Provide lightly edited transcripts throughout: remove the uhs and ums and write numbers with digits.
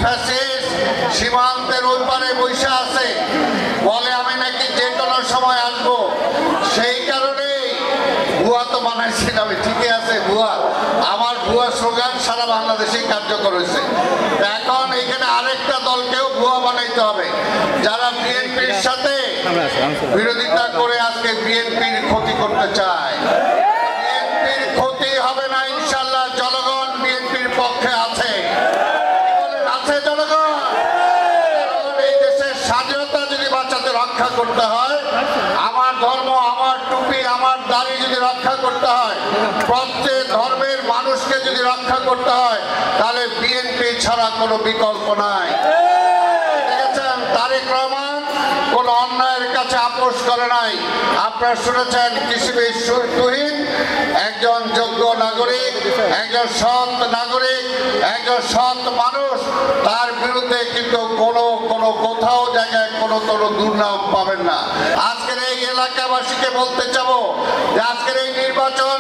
Fascist সীমান্তের ওই পারে বসে আছে, বলে আমি নাকি যে কোনো সময় আসবো। সেই কারণেই ভুয়া তো বানাইছেন, আমি ঠিকই আছে ভুয়া, আমার ভুয়া স্লোগান সারা বাংলাদেশেই কার্যকর হয়েছে। এখন এখানে আরেকটা দলকেও ভুয়া বানাইতে হবে, যারা বিএনপির সাথে বিরোধিতা করে আজকে বিএনপির ক্ষতি করতে চায়। বিএনপির ক্ষতি হবে না ইনশাল্লাহ, জনগণ বিএনপির পক্ষে আছে। আছে জনগণ, এই দেশের স্বাধীনতা যদি বাঁচাতে রক্ষা করতে হয়, আমার ধর্ম, আমার টুপি, আমার দাড়ি যদি রক্ষা করতে হয়, প্রত্যেক ধর্মের মানুষকে যদি রক্ষা করতে হয়, তাহলে বিএনপি ছাড়া কোনো বিকল্প নাই। দেখেছেন তারেক রহমান কোন অন্যায়ের কাছে আপোষ করে নাই। আপনারা শুনেছেন কৃষিবিদ তুহিন একজন যোগ্য নাগরিক, একজন সৎ নাগরিক, একজন সৎ মানুষ, তার বিরুদ্ধে কিন্তু কোনো কোথাও জায়গায় কোনো দুর্নাম পাবেন না। আজকের এই এলাকাবাসীকে বলতে চাবো যে আজকের এই নির্বাচন,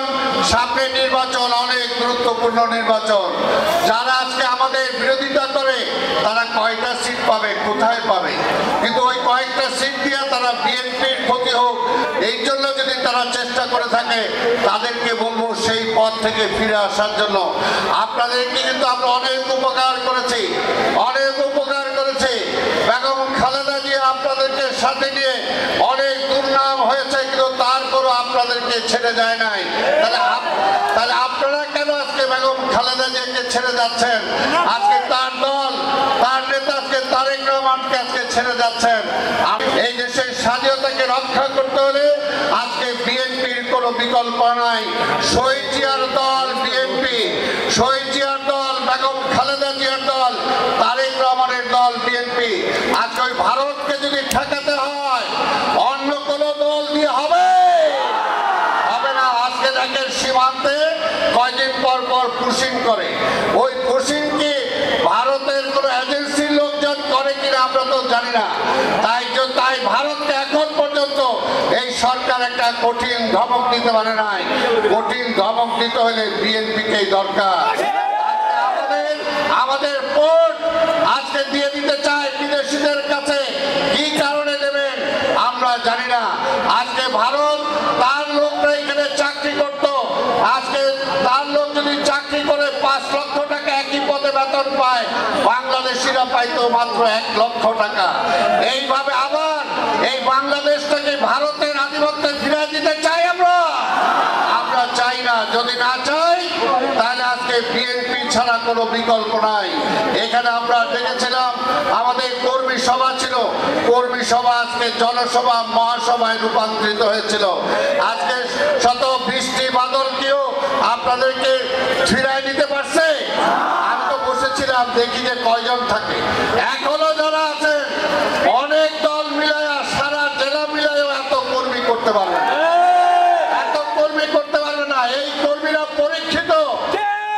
সামনের নির্বাচন অনেক গুরুত্বপূর্ণ নির্বাচন। যারা আজকে আমাদের বিরোধিতা করে তারা কয়টা সিট পাবে, কোথায় পাবে, কিন্তু ওই কয়েকটা সিট দিয়ে তারা বিএনপির ক্ষতি হোক এই জন্য যদি তারা চেষ্টা করে থাকে, তাদেরকে বলবো সেই পথ থেকে ফিরে আসার জন্য। আপনাদেরকে কিন্তু আমরা অনেক উপকার করেছি, অনেক উপকার করেছি। বেগম খালেদা জিয়া আপনাদেরকে সাথে নিয়ে অনেক দুর্নাম হয়েছে, কিন্তু তারপরও আপনাদেরকে ছেড়ে যায় নাই। তাহলে আপনারা কেন আজকে বেগম খালেদা জিয়াকে ছেড়ে যাচ্ছেন? আজকে তার দল, তার নেতা আজকে তারেক রহমানকে আজকে ছেড়ে যাচ্ছেন। এই দেশের স্বাধীনতাকে রক্ষা করতে হলে আজকে বিএনপির কোনো বিকল্প নাই। শহীদ জিয়ার দল বিএনপি, শহীদ জিয়ার দল বেগম খালেদা জিয়ার দল, তারেক রহমানের দল বিএনপি। আজকে ওই ভারতকে যদি ঠেকাতে হয় অন্য কোনো দল দিয়ে হবে না। আজকে দেখেন সীমান্তে কয়দিন পর পর পুশিং করে, ওই পুশিং কি ভারতের কোন এজেন্সির লোকজন করে কিনা আমরা তো জানি না। তাই ভারতকে এখন পর্যন্ত এই সরকার একটা কঠিন ধমক দিতে পারে নাই। কঠিন ধমক দিতে হলে বিএনপিকেই দরকার। আমাদের পোর্ট আজকে দিয়ে দিতে চায় বিদেশিদের কাছে, কি কারণে দেবেন আমরা জানি না। আজকে ভারত তার লোকরা এখানে চাকরি করত, আজকে তার লোক যদি চাকরি করে 5 লক্ষ টাকা একই পদে বেতন পায়, বাংলাদেশিরা পাইতো মাত্র 1 লক্ষ টাকা। এইভাবে আবার এই বাংলাদেশটাকে ভারতের আধিপত্যে ফিরে দিতে চাই আমরা চাই না। যদি না চাই তাহলে আজকে বিএনপি ছাড়া কোনো বিকল্প নাই। এখানে আমরা দেখেছিলাম আমাদের কর্মী সভা ছিল, কর্মী সভা আজকে জনসভা মহাসভায় রূপান্তরিত হয়েছিল। আজকে শত বৃষ্টি বাদলকেও আপনাদেরকে ফিরাই দিতে পারছে? আমি তো বসেছিলাম, দেখি যে কয়জন থাকে। এখনো যারা আছেন অনেক দল মিলায়া, সারা জেলা মিলায়ও এত কর্মী করতে পারবে না, এত কর্মী করতে পারবে না। এই কর্মীরা পরীক্ষিত,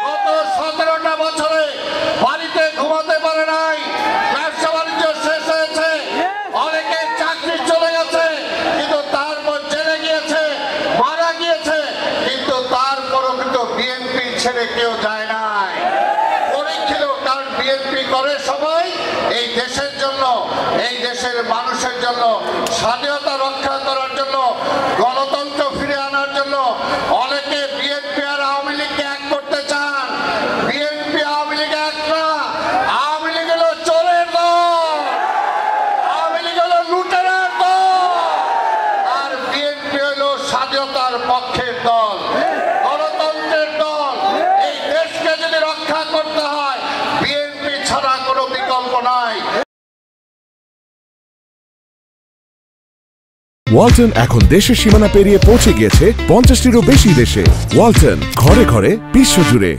গত 17টা বছরে বাড়িতে ঘুমাতে পারে নাই, ব্যবসা বাণিজ্য শেষ হয়েছে, অনেকে চাকরি চলে গেছে, কিন্তু তারপর জেলে গিয়েছে, মারা গিয়েছে, কিন্তু তারপরও কিন্তু বিএনপি ছেড়ে কেউ যায় নাই। পরীক্ষিত, কারণ বিএনপি করে সবাই এই দেশের জন্য, এই দেশের মানুষের জন্য, স্বাধীনতা রক্ষা করার জন্য, গণতন্ত্র ফিরে আনার জন্য। অনেকে বিএনপি আর আওয়ামী লীগকে এক করতে চান। বিএনপি আওয়ামী লীগ এক না, আওয়ামী লীগ হলো চোরের দল, আওয়ামী লীগ হলো লুটেরার দল, আর বিএনপি হলো স্বাধীনতার পক্ষের দল, গণতন্ত্রের দল। এই দেশকে যদি রক্ষা করতে হয় বিএনপি ছাড়া কোনো বিকল্প নাই। ওয়ালটন এখন দেশের সীমানা পেরিয়ে পৌঁছে গিয়েছে 50টিরও বেশি দেশে। ওয়ালটন, ঘরে ঘরে বিশ্বজুড়ে।